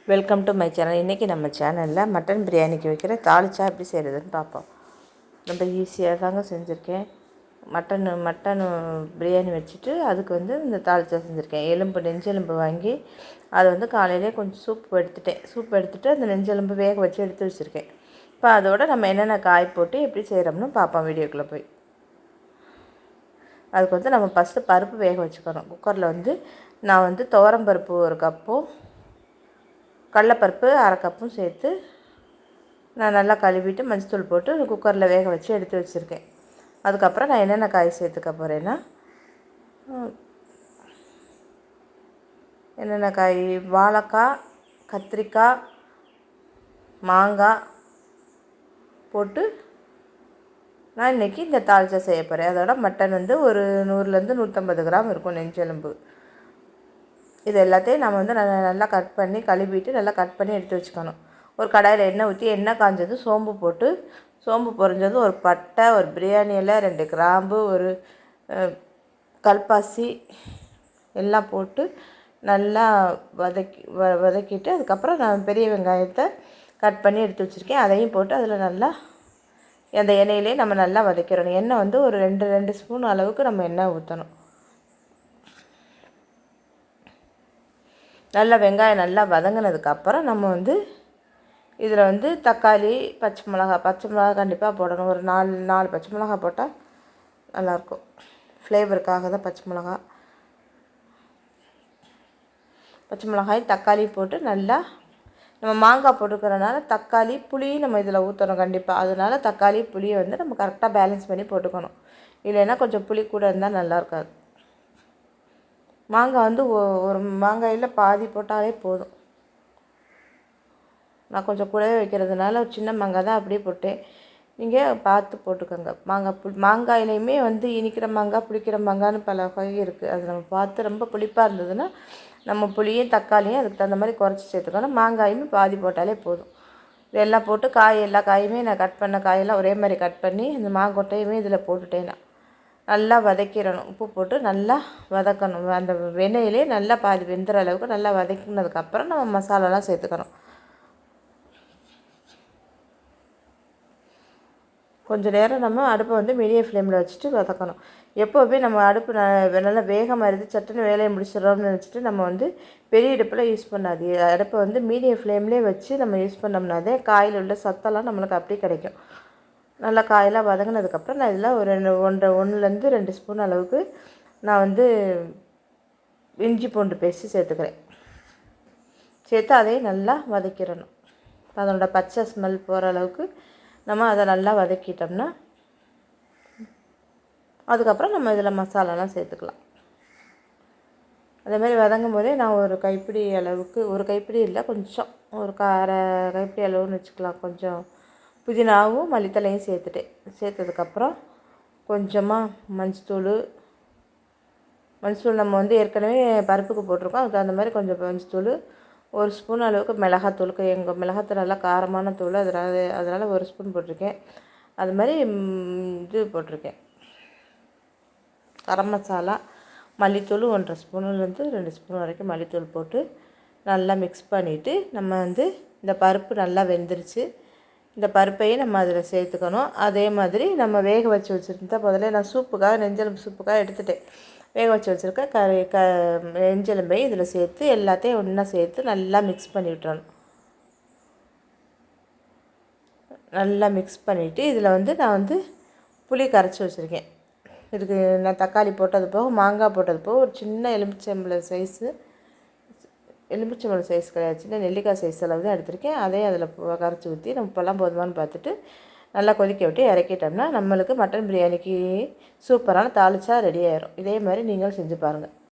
Welcome to my channel. இன்றைக்கி நம்ம சேனலில் மட்டன் பிரியாணிக்கு வைக்கிற தாளிச்சா எப்படி செய்கிறதுன்னு பார்ப்போம். ரொம்ப ஈஸியாக தாங்க செஞ்சுருக்கேன். மட்டன் பிரியாணி வச்சுட்டு அதுக்கு இந்த தாளிச்சா செஞ்சுருக்கேன். நெஞ்செலும்பு வாங்கி அதை காலையிலே கொஞ்சம் சூப் எடுத்துகிட்டு அந்த நெஞ்செலும்பு வேக வச்சு எடுத்து வச்சுருக்கேன். இப்போ அதோட நம்ம என்னென்ன காய் போட்டு எப்படி செய்கிறோம்னு பார்ப்போம் வீடியோக்குள்ளே போய். அதுக்கு நம்ம ஃபஸ்ட்டு பருப்பு வேக வச்சுக்கணும். குக்கரில் நான் துவரம் பருப்பு 1 கப்பும் கடலப்பருப்பு 1/2 கப்பும் சேர்த்து நான் நல்லா கழுவிட்டு மஞ்சத்தூள் போட்டு குக்கரில் வேக வச்சு எடுத்து வச்சுருக்கேன். அதுக்கப்புறம் நான் என்னென்ன காய் சேர்த்துக்க போகிறேன்னா, என்னென்ன காய், வாழைக்காய், கத்திரிக்காய், மாங்காய் போட்டு நான் இன்றைக்கி இந்த தாளிச்சா செய்ய போகிறேன். அதோட மட்டன் ஒரு 100 to 150 கிராம் இருக்கும் நெஞ்செலும்பு. இது எல்லாத்தையும் நம்ம நல்லா கட் பண்ணி கழுவிட்டு நல்லா கட் பண்ணி எடுத்து வச்சுக்கணும். ஒரு கடாயில் எண்ணெய் ஊற்றி எண்ணெய் காஞ்சது சோம்பு போட்டு, சோம்பு பொரிஞ்சது ஒரு பட்டை, ஒரு பிரியாணி இலை, 2 கிராம்பு, ஒரு கல்பாசி எல்லாம் போட்டு நல்லா வதக்கிட்டு அதுக்கப்புறம் நான் பெரிய வெங்காயத்தை கட் பண்ணி எடுத்து வச்சுருக்கேன். அதையும் போட்டு அதில் நல்லா அந்த எண்ணெயிலே நம்ம நல்லா வதக்கிடணும். எண்ணெய் ஒரு 2 ஸ்பூன் அளவுக்கு நம்ம எண்ணெய் ஊற்றணும். நல்லா வெங்காயம் நல்லா வதங்கினதுக்கப்புறம் நம்ம இதில் தக்காளி, பச்சை மிளகா கண்டிப்பாக போடணும். ஒரு 4 பச்சை மிளகா போட்டால் நல்லாயிருக்கும். ஃப்ளேவருக்காக தான் பச்சை மிளகாய் தக்காளி போட்டு நல்லா நம்ம மாங்காய் போட்டுக்கிறனால தக்காளி புளி நம்ம இதில் ஊற்றணும் கண்டிப்பாக. அதனால் தக்காளி புளியை நம்ம கரெக்டாக பேலன்ஸ் பண்ணி போட்டுக்கணும். இல்லைன்னா கொஞ்சம் புளி கூட இருந்தால் நல்லா இருக்காது. மாங்காய் ஒரு மாங்காயில் பாதி போட்டாலே போதும். நான் கொஞ்சம் கூடவே வைக்கிறதுனால ஒரு சின்ன மாங்காய் தான் அப்படியே போட்டேன். நீங்கள் பார்த்து போட்டுக்கோங்க. மாங்காயிலையுமே இனிக்கிற மாங்காய், புளிக்கிற மாங்காய்னு பல வகை இருக்குது. அது நம்ம பார்த்து ரொம்ப புளிப்பாக இருந்ததுன்னா நம்ம புளியும் தக்காளியும் அதுக்கு தகுந்த மாதிரி குறைச்சி சேர்த்துக்கணும். மாங்காயுமே பாதி போட்டாலே போதும். இதெல்லாம் போட்டு எல்லா காயுமே நான் கட் பண்ண காயெல்லாம் ஒரே மாதிரி கட் பண்ணி இந்த மாங்கொட்டையுமே இதில் போட்டுட்டேன். நான் நல்லா வதக்கிடணும். உப்பு போட்டு நல்லா வதக்கணும். அந்த எண்ணெயிலே நல்லா பாதி வெந்துற அளவுக்கு நல்லா வதக்கினதுக்கப்புறம் நம்ம மசாலாலாம் சேர்த்துக்கணும். கொஞ்சம் நேரம் நம்ம அடுப்பை மீடியம் ஃப்ளேமில் வச்சுட்டு வதக்கணும். எப்போவுமே நம்ம அடுப்பு நல்லா வேகமாக இருந்து சட்டுன்னு வேலையை முடிச்சிடறோம்னு நினச்சிட்டு நம்ம பெரிய அடுப்பில் யூஸ் பண்ணாது. அடுப்பை மீடியம் ஃப்ளேம்லேயே வச்சு நம்ம யூஸ் பண்ணோம்னாதே காயில் உள்ள சத்தெல்லாம் நம்மளுக்கு அப்படியே கிடைக்கும். நல்லா காயெல்லாம் வதங்கினதுக்கப்புறம் நான் இதில் ஒரு 1 to 2 ஸ்பூன் அளவுக்கு நான் இஞ்சி பூண்டு பேஸ்ட்டு சேர்த்துக்கிறேன். சேர்த்து அதையும் நல்லா வதக்கிடணும். அதனோட பச்சை ஸ்மெல் போகிற அளவுக்கு நம்ம அதை நல்லா வதக்கிட்டோம்னா அதுக்கப்புறம் நம்ம இதில் மசாலாலாம் சேர்த்துக்கலாம். அதேமாதிரி வதங்கும் போதே நான் ஒரு கைப்பிடி அளவுக்கு, ஒரு கைப்பிடி இல்லை கொஞ்சம், ஒரு அரை கைப்பிடி அளவுன்னு வச்சுக்கலாம், கொஞ்சம் புதினாவும் மல்லித்தலையும் சேர்த்ததுக்கப்புறம் கொஞ்சமாக மஞ்சத்தூள் நம்ம ஏற்கனவே பருப்புக்கு போட்டிருக்கோம். அதுக்கு அந்த மாதிரி கொஞ்சம் மஞ்சத்தூள், 1 ஸ்பூன் அளவுக்கு மிளகாத்தூளுக்கு, எங்கள் மிளகாத்தூள் நல்லா காரமான தூள், அதனால் 1 ஸ்பூன் போட்டிருக்கேன். அது மாதிரி இது போட்டிருக்கேன் கரம் மசாலா, மல்லித்தூள் 1.5 ஸ்பூன்லேருந்து 2 ஸ்பூன் வரைக்கும் மல்லித்தூள் போட்டு நல்லா மிக்ஸ் பண்ணிவிட்டு நம்ம இந்த பருப்பு நல்லா வெந்துருச்சு. இந்த பருப்பையும் நம்ம அதில் சேர்த்துக்கணும். அதே மாதிரி நம்ம வேக வச்சு வச்சுருந்தா முதல்ல நான் நெஞ்செலும்பு சூப்புக்காக எடுத்துகிட்டேன். வேக வச்சு வச்சுருக்க நெஞ்செலும்பையும் இதில் சேர்த்து எல்லாத்தையும் ஒன்றா சேர்த்து நல்லா மிக்ஸ் பண்ணி விட்டுறணும். நல்லா மிக்ஸ் பண்ணிவிட்டு இதில் நான் புளி கரைச்சி வச்சுருக்கேன். இதுக்கு நான் தக்காளி போட்டது போக, மாங்காய் போட்டது போக, ஒரு சின்ன எலுமிச்சம்பழம் சைஸ் கிடையாது, சின்ன நெல்லிக்காய் சைஸ் அளவு தான் எடுத்திருக்கேன். அதையும் அதில் கரைச்சி ஊற்றி நம்ம இப்போல்லாம் போதுமானு பார்த்துட்டு நல்லா கொதிக்க விட்டு இறக்கிட்டோம்னா நம்மளுக்கு மட்டன் பிரியாணிக்கு சூப்பரான தாளிச்சா ரெடி ஆயிரும். இதே மாதிரி நீங்களும் செஞ்சு பாருங்கள்.